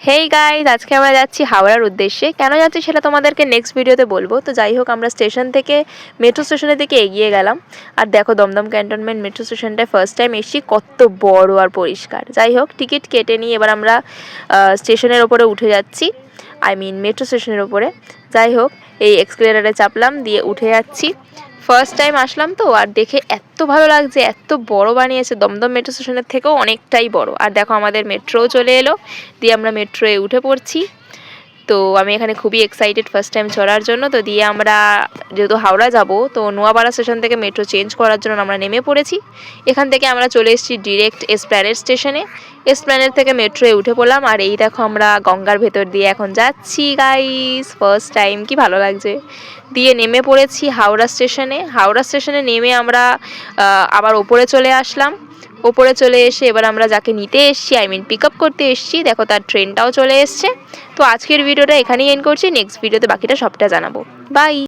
Hey guys, আজকে আমরা যাচ্ছি হাওড়ার উদ্দেশ্যে। কেন যাচ্ছি সেটা তোমাদেরকে নেক্সট ভিডিওতে বলবো। তো যাই হোক, আমরা স্টেশন থেকে মেট্রো স্টেশনের দিকে এগিয়ে গেলাম। আর দেখো, দমদম ক্যান্টনমেন্ট মেট্রো স্টেশনটায় ফার্স্ট টাইম এসেছি, কত বড় আর পরিষ্কার। যাই হোক, টিকিট কেটে নিয়ে এবার আমরা স্টেশনের ওপরে উঠে যাচ্ছি, মেট্রো স্টেশনের ওপরে। যাই হোক, এই এক্সকেলেটারে চাপলাম, দিয়ে উঠে যাচ্ছি। ফার্স্ট টাইম আসলাম তো, আর দেখে এত ভালো লাগছে, এত বড় বানিয়েছে, দমদম মেট্রো স্টেশনের থেকেও অনেকটাই বড়। আর দেখো, আমাদের মেট্রোও চলে এলো, দিয়ে আমরা মেট্রোয়ে উঠে পড়ছি। তো আমি এখানে খুবই এক্সাইটেড ফার্স্ট টাইম চড়ার জন্য। তো দিয়ে আমরা যেহেতু হাওড়া যাব, তো নোয়াপাড়া স্টেশন থেকে মেট্রো চেঞ্জ করার জন্য আমরা নেমে পড়েছি। এখান থেকে আমরা চলে এসেছি ডিরেক্ট এসপ্ল্যানেড স্টেশনে। এসপ্ল্যানেড থেকে মেট্রোয়ে উঠে পড়লাম, আর এই দেখো আমরা গঙ্গার ভেতর দিয়ে এখন যাচ্ছি গাইস, ফার্স্ট টাইম, কি ভালো লাগছে। দিয়ে নেমে পড়েছি হাওড়া স্টেশনে। হাওড়া স্টেশনে নেমে আমরা আবার ওপরে চলে আসলাম। ওপরে চলে এসে এবার আমরা যাকে নিতে এসেছি, পিক আপ করতে এসেছি, দেখো তার ট্রেনটাও চলে এসছে। তো আজকের ভিডিওটা এখানেই এন্ড করছি, নেক্সট ভিডিওতে বাকিটা সবটা জানাবো। বাই।